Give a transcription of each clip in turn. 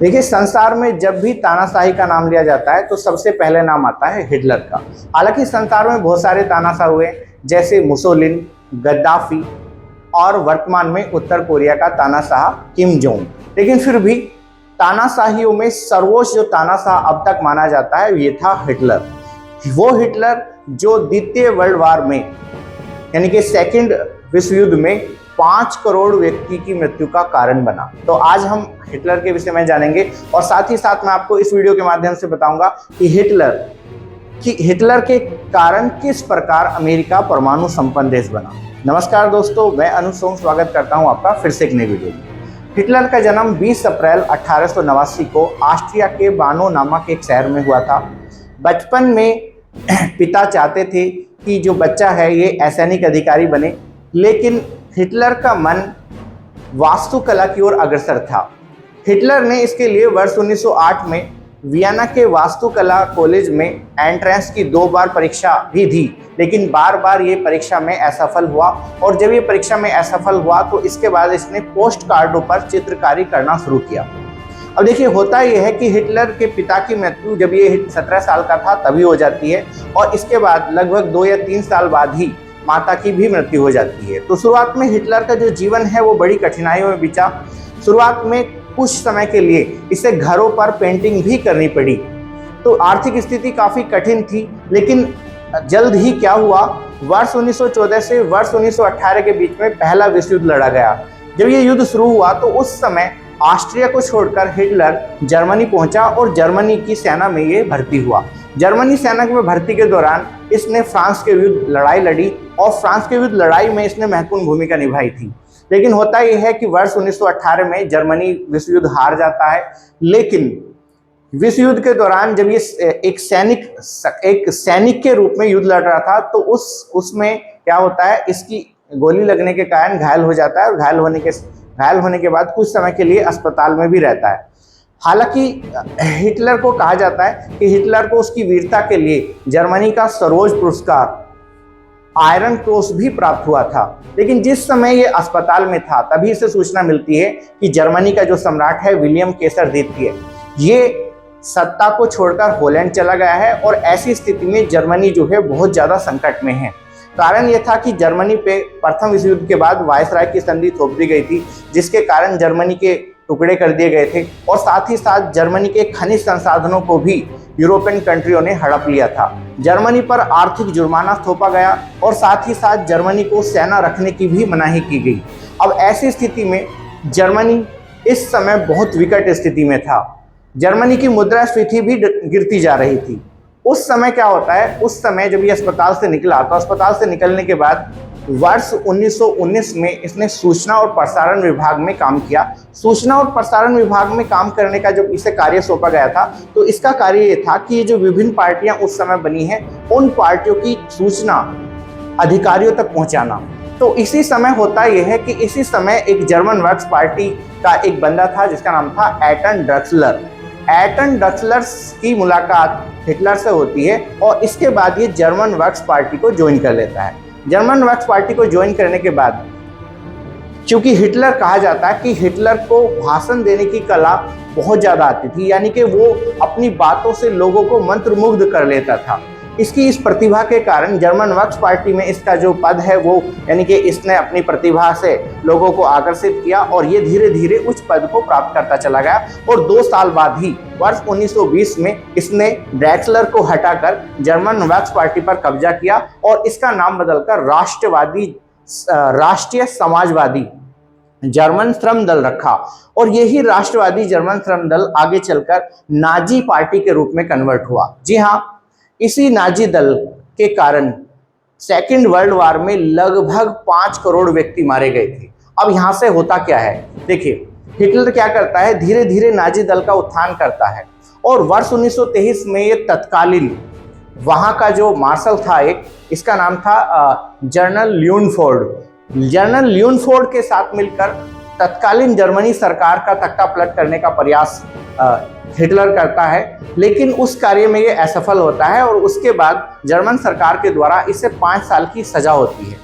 देखिए, संसार में जब भी तानाशाही का नाम लिया जाता है तो सबसे पहले नाम आता है हिटलर का। हालांकि संसार में बहुत सारे तानाशाह हुए, जैसे मुसोलिन, गद्दाफी और वर्तमान में उत्तर कोरिया का तानाशाह किम जोंग। लेकिन फिर भी तानाशाहियों में सर्वोच्च जो तानाशाह अब तक माना जाता है ये था हिटलर। वो हिटलर जो द्वितीय वर्ल्ड वार में यानी कि सेकंड विश्व युद्ध में 5 करोड़ व्यक्ति की मृत्यु का कारण बना। तो आज हम हिटलर के विषय में जानेंगे और साथ ही साथ मैं आपको इस वीडियो के माध्यम से बताऊंगा कि हिटलर के कारण किस प्रकार अमेरिका परमाणु संपन्न देश बना। नमस्कार दोस्तों, मैं अनुज सोम स्वागत करता हूं आपका फिर से एक नई वीडियो में। हिटलर का जन्म 20 अप्रैल 1889 को ऑस्ट्रिया के बानो नामक एक शहर में हुआ था। बचपन में पिता चाहते थे कि जो बच्चा है ये सैनिक अधिकारी बने, लेकिन हिटलर का मन वास्तुकला की ओर अग्रसर था। हिटलर ने इसके लिए वर्ष 1908 में वियना के वास्तुकला कॉलेज में एंट्रेंस की 2 बार परीक्षा भी दी, लेकिन बार बार ये परीक्षा में असफल हुआ। और जब ये परीक्षा में असफल हुआ तो इसके बाद इसने पोस्ट कार्डों पर चित्रकारी करना शुरू किया। अब देखिए, होता यह है कि हिटलर के पिता की मृत्यु जब ये 17 साल का था तभी हो जाती है, और इसके बाद लगभग 2 या 3 साल बाद ही माता की भी मृत्यु हो जाती है। तो शुरुआत में हिटलर का जो जीवन है वो बड़ी कठिनाइयों में बीता। शुरुआत में कुछ समय के लिए इसे घरों पर पेंटिंग भी करनी पड़ी, तो आर्थिक स्थिति काफ़ी कठिन थी। लेकिन जल्द ही क्या हुआ, वर्ष 1914 से वर्ष 1918 के बीच में पहला विश्व युद्ध लड़ा गया। जब ये युद्ध शुरू हुआ तो उस समय ऑस्ट्रिया को छोड़कर हिटलर जर्मनी पहुंचा और जर्मनी की सेना में ये भर्ती हुआ। जर्मनी सेना में भर्ती के दौरान इसने फ्रांस के विरुद्ध लड़ाई लड़ी और फ्रांस के विरुद्ध लड़ाई में इसने महत्वपूर्ण भूमिका निभाई थी। लेकिन होता यह है कि वर्ष 1918 में जर्मनी विश्व युद्ध हार जाता है। लेकिन विश्व युद्ध के दौरान जब ये एक सैनिक के रूप में युद्ध लड़ रहा था तो उसमें क्या होता है, इसकी गोली लगने के कारण घायल हो जाता है और घायल होने के बाद कुछ समय के लिए अस्पताल में भी रहता है। हालांकि हिटलर को कहा जाता है कि हिटलर को उसकी वीरता के लिए जर्मनी का सर्वोच्च पुरस्कार आयरन क्रॉस भी प्राप्त हुआ था। लेकिन जिस समय ये अस्पताल में था तभी इसे सूचना मिलती है कि जर्मनी का जो सम्राट है विलियम केसर द्वितीय, ये सत्ता को छोड़कर हॉलैंड चला गया है। और ऐसी स्थिति में जर्मनी जो है बहुत ज़्यादा संकट में है। कारण यह था कि जर्मनी पे प्रथम विश्व युद्ध के बाद वायसराय की संधि थोप दी गई थी, जिसके कारण जर्मनी के टुकड़े कर दिए गए थे और साथ ही साथ जर्मनी के खनिज संसाधनों को भी यूरोपियन कंट्रियों ने हड़प लिया था। जर्मनी पर आर्थिक जुर्माना थोपा गया और साथ ही साथ जर्मनी को सेना रखने की भी मनाही की गई। अब ऐसी स्थिति में जर्मनी इस समय बहुत विकट स्थिति में था। जर्मनी की मुद्रास्फीति भी गिरती जा रही थी। उस समय क्या होता है, उस समय जब ये अस्पताल से निकला तो अस्पताल से निकलने के बाद वर्ष 1919 में इसने सूचना और प्रसारण विभाग में काम किया। सूचना और प्रसारण विभाग में काम करने का जब इसे कार्य सौंपा गया था तो इसका कार्य ये था कि ये जो विभिन्न पार्टियां उस समय बनी हैं उन पार्टियों की सूचना अधिकारियों तक पहुंचाना। तो इसी समय होता यह है कि इसी समय एक जर्मन वर्क्स पार्टी का एक बंदा था जिसका नाम था एटन ड्रक्सलर। एटन ड्रक्सलर की मुलाकात हिटलर से होती है और इसके बाद ये जर्मन वर्क्स पार्टी को ज्वाइन कर लेता है। जर्मन वर्क्स पार्टी को ज्वाइन करने के बाद, क्योंकि हिटलर कहा जाता है कि हिटलर को भाषण देने की कला बहुत ज़्यादा आती थी, यानी कि वो अपनी बातों से लोगों को मंत्रमुग्ध कर लेता था। इसकी इस प्रतिभा के कारण जर्मन वर्क्स पार्टी में इसका जो पद है वो, यानी कि इसने अपनी प्रतिभा से लोगों को आकर्षित किया और ये धीरे धीरे उच्च पद को प्राप्त करता चला गया। और 2 साल बाद ही वर्ष 1920 में इसने ड्रैक्सलर को हटाकर जर्मन वर्क्स पार्टी पर कब्जा किया और इसका नाम बदलकर राष्ट्रीय समाजवादी जर्मन श्रम दल रखा। और यही राष्ट्रवादी जर्मन श्रम दल आगे चलकर नाजी पार्टी के रूप में कन्वर्ट हुआ। जी हाँ, इसी नाजी दल के कारण सेकेंड वर्ल्ड वार में लगभग 5 करोड़ व्यक्ति मारे गए थे। अब यहाँ से होता क्या है, देखिए हिटलर क्या करता है, धीरे धीरे नाजी दल का उत्थान करता है और वर्ष 1923 में ये तत्कालीन वहाँ का जो मार्शल था एक, इसका नाम था जनरल ल्यूनफोर्ड। जनरल ल्यूनफोर्ड के साथ मिलकर तत्कालीन जर्मनी सरकार का तख्ता पलट करने का प्रयास हिटलर करता है, लेकिन उस कार्य में ये असफल होता है और उसके बाद जर्मन सरकार के द्वारा इसे 5 साल की सजा होती है।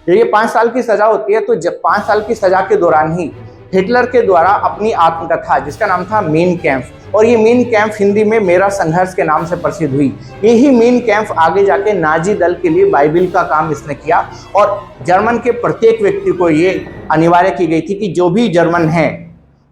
जब ये 5 साल की सजा होती है तो जब 5 साल की सजा के दौरान ही हिटलर के द्वारा अपनी आत्मकथा जिसका नाम था मेन कैंप, और ये मेन कैंप हिंदी में मेरा संघर्ष के नाम से प्रसिद्ध हुई। यही मेन कैंप आगे जाके नाजी दल के लिए बाइबिल का काम इसने किया, और जर्मन के प्रत्येक व्यक्ति को ये अनिवार्य की गई थी कि जो भी जर्मन है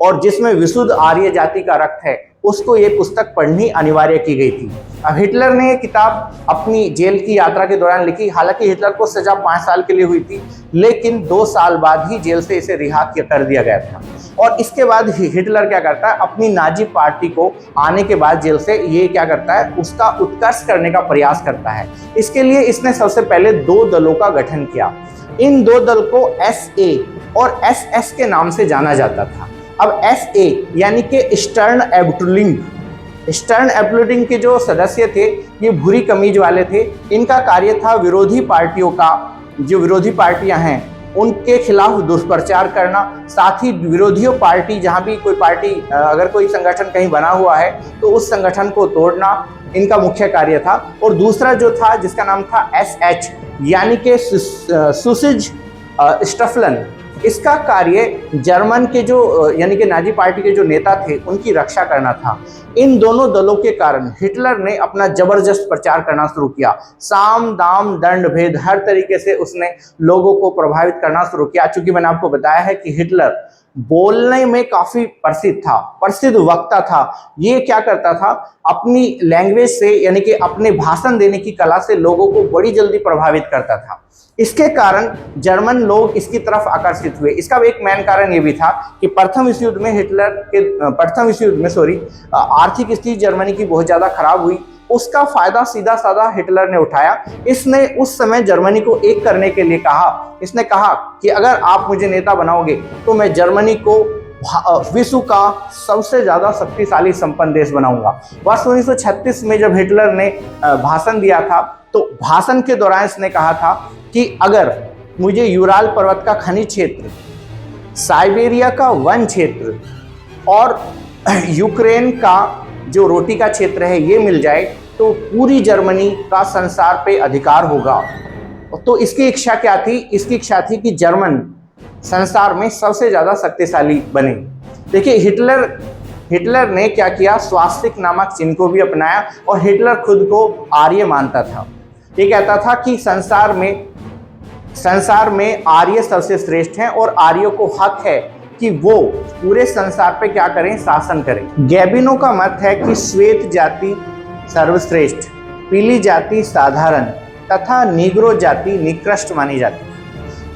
और जिसमें विशुद्ध आर्य जाति का रक्त है उसको ये पुस्तक पढ़नी अनिवार्य की गई थी। अब हिटलर ने ये किताब अपनी जेल की यात्रा के दौरान लिखी। हालांकि हिटलर को सजा 5 साल के लिए हुई थी, लेकिन 2 साल बाद ही जेल से इसे रिहा कर दिया गया था। और इसके बाद हिटलर क्या करता है, अपनी नाजी पार्टी को आने के बाद जेल से ये क्या करता है, उसका उत्कर्ष करने का प्रयास करता है। इसके लिए इसने सबसे पहले 2 दलों का गठन किया। इन 2 दल को SA और SS के नाम से जाना जाता था। अब SA यानी कि ईस्टर्न एब्टलिंग के जो सदस्य थे ये भूरी कमीज वाले थे। इनका कार्य था विरोधी पार्टियों का, जो विरोधी पार्टियां हैं उनके खिलाफ दुष्प्रचार करना, साथ ही विरोधी पार्टी जहां भी कोई पार्टी अगर कोई संगठन कहीं बना हुआ है तो उस संगठन को तोड़ना इनका मुख्य कार्य था। और दूसरा जो था जिसका नाम था SH यानी कि सुसिज स्टफलन, इसका कार्य जर्मन के जो यानी कि नाजी पार्टी के जो नेता थे उनकी रक्षा करना था। इन दोनों दलों के कारण हिटलर ने अपना जबरदस्त प्रचार करना शुरू किया। साम दाम दंड भेद हर तरीके से उसने लोगों को प्रभावित करना शुरू किया। चूंकि मैंने आपको बताया है कि हिटलर बोलने में काफी प्रसिद्ध वक्ता था। ये क्या करता था, अपनी लैंग्वेज से यानी कि अपने भाषण देने की कला से लोगों को बड़ी जल्दी प्रभावित करता था। इसके कारण जर्मन लोग इसकी तरफ आकर्षित हुए। इसका एक मेन कारण ये भी था कि प्रथम विश्व युद्ध में आर्थिक स्थिति जर्मनी की बहुत ज्यादा खराब हुई। उसका फायदा सीधा साधा हिटलर ने उठाया। इसने उस समय जर्मनी को एक करने के लिए कहा। इसने कहा कि अगर आप मुझे नेता बनाओगे तो मैं जर्मनी को विश्व का सबसे ज्यादा शक्तिशाली संपन्न देश बनाऊंगा। वर्ष 1936 में जब हिटलर ने भाषण दिया था तो भाषण के दौरान इसने कहा था कि अगर मुझे यूराल पर्वत का खनिज क्षेत्र, साइबेरिया का वन क्षेत्र और यूक्रेन का जो रोटी का क्षेत्र है ये मिल जाए तो पूरी जर्मनी का संसार पे अधिकार होगा। तो इसकी इच्छा क्या थी? इसकी इच्छा थी कि जर्मन संसार में सबसे ज्यादा शक्तिशाली बने। देखिए हिटलर ने क्या किया, स्वास्तिक नामक चिन्ह को भी अपनाया और हिटलर खुद को आर्य मानता था। ये कहता था कि संसार में आर्य सबसे श्रेष्ठ हैं और आर्यों को हक है कि वो पूरे संसार पे क्या करें, शासन करें। गैबिनो का मत है कि श्वेत जाति सर्वश्रेष्ठ, पीली जाति साधारण तथा नीग्रो जाति निकृष्ट मानी जाती है।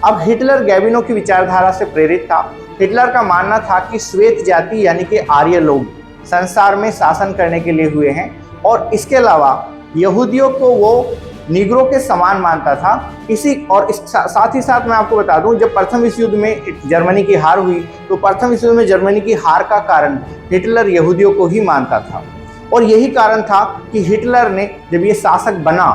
अब हिटलर गैबिनो की विचारधारा से प्रेरित था। हिटलर का मानना था कि श्वेत जाति यानी कि आर्य लोग संसार में शासन करने के लिए हुए हैं, और इसके अलावा यहूदियों को वो नीग्रो के समान मानता था। साथ ही साथ मैं आपको बता दूं, जब प्रथम विश्व युद्ध में जर्मनी की हार हुई तो प्रथम विश्व युद्ध में जर्मनी की हार का कारण हिटलर यहूदियों को ही मानता था। और यही कारण था कि हिटलर ने जब ये शासक बना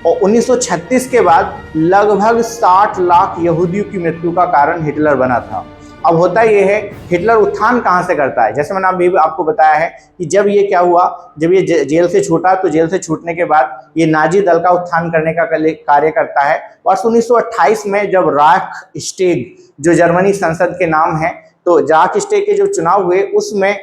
और 1936 के बाद लगभग 60 लाख यहूदियों की मृत्यु का कारण हिटलर बना था। अब होता यह है, हिटलर उत्थान कहाँ से करता है? जैसे मैंने अभी आपको बताया है कि जब ये क्या हुआ, जब ये जेल से छूटा तो जेल से छूटने के बाद ये नाजी दल का उत्थान करने का कार्य करता है। वर्ष 1928 में जब राइख्सटैग जो जर्मनी संसद के नाम है, तो राइख्सटैग के जो चुनाव हुए उसमें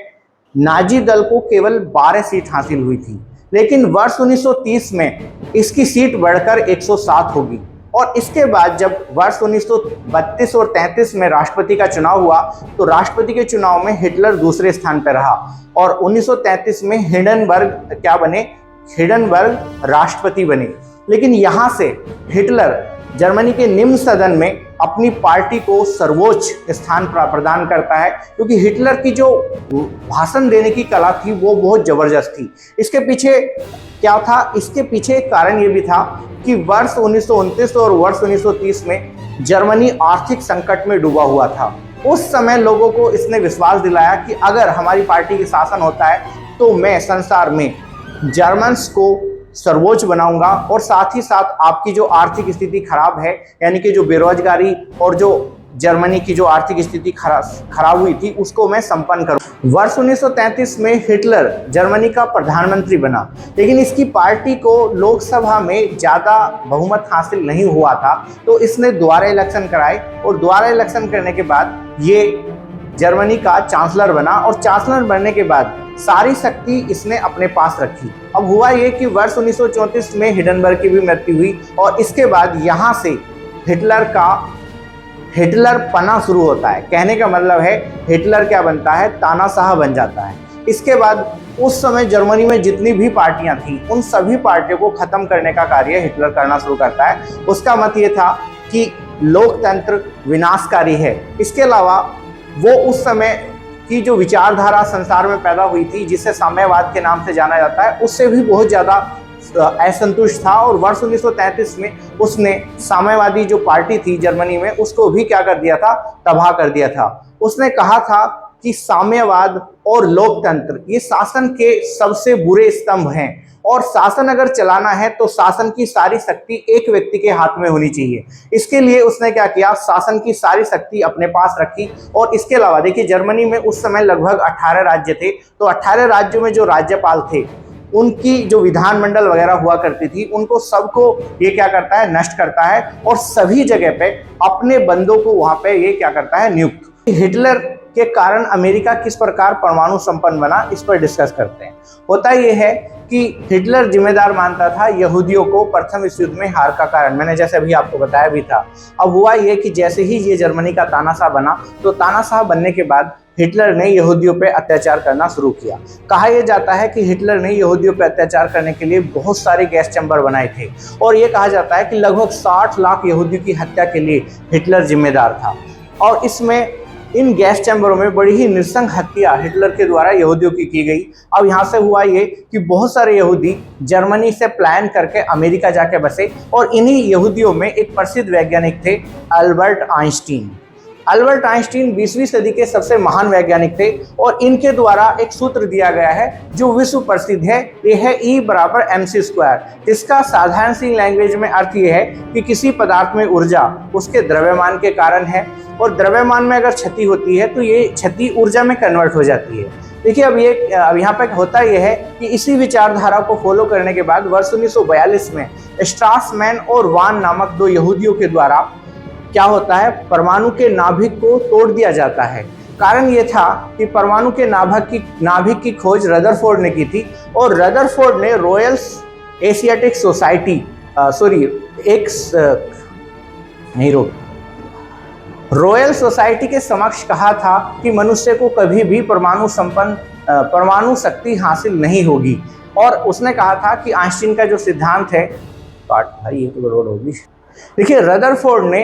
नाजी दल को केवल 12 सीट हासिल हुई थी, लेकिन वर्ष 1930 में इसकी सीट बढ़कर 107 होगी। और इसके बाद जब वर्ष 1932 और 33 में राष्ट्रपति का चुनाव हुआ तो राष्ट्रपति के चुनाव में हिटलर दूसरे स्थान पर रहा, और 1933 में हिंडनबर्ग राष्ट्रपति बने। लेकिन यहाँ से हिटलर जर्मनी के निम्न सदन में अपनी पार्टी को सर्वोच्च स्थान प्रदान करता है, क्योंकि हिटलर की जो भाषण देने की कला थी वो बहुत जबरदस्त थी। इसके पीछे क्या था? इसके पीछे एक कारण ये भी था कि वर्ष 1929 और वर्ष 1930 में जर्मनी आर्थिक संकट में डूबा हुआ था। उस समय लोगों को इसने विश्वास दिलाया कि अगर हमारी पार्टी की शासन होता है तो मैं संसार में जर्मन्स को सर्वोच्च बनाऊंगा, और साथ ही साथ आपकी जो आर्थिक स्थिति खराब है, यानी कि जो बेरोजगारी और जो जर्मनी की जो आर्थिक स्थिति खराब हुई थी उसको मैं संपन्न करूं। वर्ष 1933 में हिटलर जर्मनी का प्रधानमंत्री बना, लेकिन इसकी पार्टी को लोकसभा में ज़्यादा बहुमत हासिल नहीं हुआ था, तो इसने दोबारा इलेक्शन कराए, और दोबारा इलेक्शन करने के बाद ये जर्मनी का चांसलर बना और चांसलर बनने के बाद सारी शक्ति इसने अपने पास रखी। अब हुआ ये कि वर्ष 1934 में हिंडनबर्ग की भी मृत्यु हुई और इसके बाद यहाँ से हिटलर पना शुरू होता है। कहने का मतलब है हिटलर क्या बनता है, तानाशाह बन जाता है। इसके बाद उस समय जर्मनी में जितनी भी पार्टियां थी उन सभी पार्टियों को खत्म करने का कार्य हिटलर करना शुरू करता है। उसका मत ये था कि लोकतंत्र विनाशकारी है। इसके अलावा वो उस समय की जो विचारधारा संसार में पैदा हुई थी जिसे साम्यवाद के नाम से जाना जाता है, उससे भी बहुत ज़्यादा असंतुष्ट था और वर्ष 1933 में उसने साम्यवादी जो पार्टी थी जर्मनी में उसको भी क्या कर दिया था, तबाह कर दिया था। उसने कहा था कि साम्यवाद और लोकतंत्र ये शासन के सबसे बुरे स्तंभ हैं और शासन अगर चलाना है तो शासन की सारी शक्ति एक व्यक्ति के हाथ में होनी चाहिए। इसके लिए उसने क्या किया, शासन की सारी शक्ति अपने पास रखी। और इसके अलावा देखिए जर्मनी में उस समय लगभग 18 राज्य थे, तो 18 राज्यों में जो राज्यपाल थे उनकी जो विधानमंडल वगैरह हुआ करती थी उनको सबको ये क्या करता है, नष्ट करता है और सभी जगह पे अपने बंदों को वहां पे ये क्या करता है, नियुक्त। हिटलर के कारण अमेरिका किस प्रकार परमाणु संपन्न बना, इस पर डिस्कस करते हैं। होता यह है कि हिटलर जिम्मेदार मानता था यहूदियों को प्रथम विश्व युद्ध में हार का कारण, मैंने जैसे अभी आपको बताया भी था। अब हुआ ये कि जैसे ही ये जर्मनी का तानाशाह बना तो तानाशाह बनने के बाद हिटलर ने यहूदियों पर अत्याचार करना शुरू किया। कहा यह जाता है कि हिटलर ने यहूदियों पर अत्याचार करने के लिए बहुत सारे गैस चैम्बर बनाए थे और ये कहा जाता है कि लगभग 60 लाख यहूदियों की हत्या के लिए हिटलर जिम्मेदार था। और इसमें इन गैस चैम्बरों में बड़ी ही नृशंस हत्या हिटलर के द्वारा यहूदियों की गई। अब यहाँ से हुआ ये कि बहुत सारे यहूदी जर्मनी से प्लान करके अमेरिका जाके बसे और इन्हीं यहूदियों में एक प्रसिद्ध वैज्ञानिक थे अल्बर्ट आइंस्टीन। अल्बर्ट आइंस्टीन 20वीं सदी के सबसे महान वैज्ञानिक थे और इनके द्वारा एक सूत्र दिया गया है जो विश्व प्रसिद्ध है। ये है E = mc²। इसका साधारण सी लैंग्वेज में अर्थ ये है कि किसी पदार्थ में ऊर्जा उसके द्रव्यमान के कारण है और द्रव्यमान में अगर क्षति होती है तो ये क्षति ऊर्जा में कन्वर्ट हो जाती है। देखिए अब यहाँ पे होता यह है कि इसी विचारधारा को फॉलो करने के बाद वर्ष 1942 में स्ट्रासमैन और वान नामक 2 यहूदियों के द्वारा क्या होता है, परमाणु के नाभिक को तोड़ दिया जाता है। कारण ये था कि परमाणु के नाभिक की खोज रदरफोर्ड ने की थी और रदरफोर्ड ने royal Asiatic society royal society के समक्ष कहा था कि मनुष्य को कभी भी परमाणु शक्ति हासिल नहीं होगी। और उसने कहा था कि आइंस्टीन का जो सिद्धांत है, ये तो गड़बड़ होगी। देखिए रदरफोर्ड ने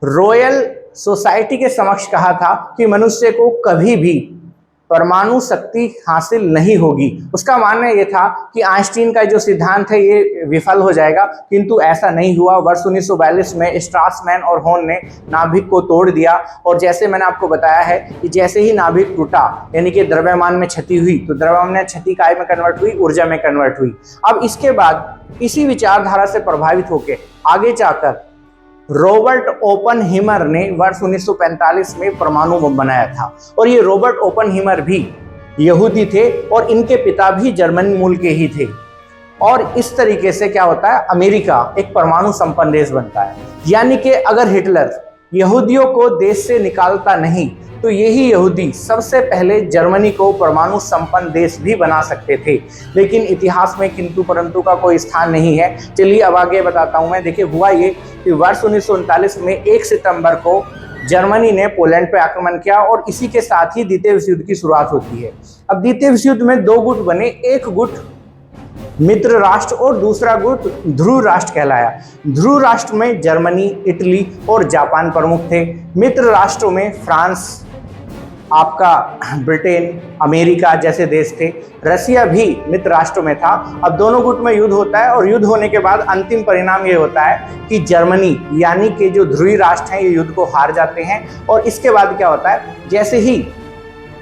रॉयल सोसाइटी के समक्ष कहा था कि मनुष्य को कभी भी परमाणु शक्ति हासिल नहीं होगी। उसका मानना यह था कि आइंस्टीन का जो सिद्धांत है ये विफल हो जाएगा, किंतु ऐसा नहीं हुआ। वर्ष 1942 में स्ट्रासमैन और होर्न ने नाभिक को तोड़ दिया और जैसे मैंने आपको बताया है कि जैसे ही नाभिक टूटा यानी कि द्रव्यमान में क्षति हुई तो द्रव्यमान में क्षति काय में कन्वर्ट हुई, ऊर्जा में कन्वर्ट हुई। अब इसके बाद इसी विचारधारा से प्रभावित होकर आगे जाकर रॉबर्ट ओपनहीमर ने वर्ष 1945 में परमाणु बम बनाया था और ये रॉबर्ट ओपनहीमर भी यहूदी थे और इनके पिता भी जर्मन मूल के ही थे। और इस तरीके से क्या होता है, अमेरिका एक परमाणु संपन्न देश बनता है। यानी कि अगर हिटलर यहूदियों को देश से निकालता नहीं तो यही यहूदी सबसे पहले जर्मनी को परमाणु संपन्न देश भी बना सकते थे, लेकिन इतिहास में किंतु परंतु का कोई स्थान नहीं है। चलिए अब आगे बताता हूं मैं। देखिए हुआ ये कि वर्ष 1939 में 1 सितंबर को जर्मनी ने पोलैंड पर आक्रमण किया और इसी के साथ ही द्वितीय विश्व युद्ध की शुरुआत होती है। अब द्वितीय विश्व युद्ध में 2 गुट बने, एक गुट मित्र राष्ट्र और दूसरा गुट ध्रुव राष्ट्र कहलाया। ध्रुव राष्ट्र में जर्मनी, इटली और जापान प्रमुख थे। मित्र राष्ट्रों में फ्रांस, आपका ब्रिटेन, अमेरिका जैसे देश थे। रसिया भी मित्र राष्ट्रों में था। अब दोनों गुट में युद्ध होता है और युद्ध होने के बाद अंतिम परिणाम ये होता है कि जर्मनी यानी कि जो ध्रुवीय राष्ट्र हैं ये युद्ध को हार जाते हैं। और इसके बाद क्या होता है, जैसे ही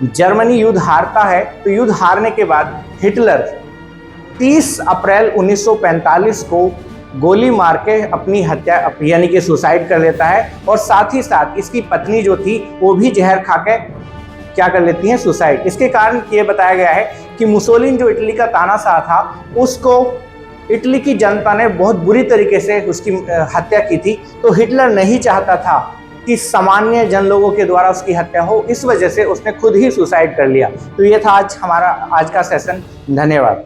जर्मनी युद्ध हारता है तो युद्ध हारने के बाद हिटलर 30 अप्रैल 1945 को गोली मार के अपनी हत्या यानी कि सुसाइड कर लेता है और साथ ही साथ इसकी पत्नी जो थी वो भी जहर खा के क्या कर लेती हैं, सुसाइड। इसके कारण ये बताया गया है कि मुसोलिन जो इटली का तानाशाह था उसको इटली की जनता ने बहुत बुरी तरीके से उसकी हत्या की थी। तो हिटलर नहीं चाहता था कि सामान्य जन लोगों के द्वारा उसकी हत्या हो, इस वजह से उसने खुद ही सुसाइड कर लिया। तो ये था आज हमारा आज का सेशन। धन्यवाद।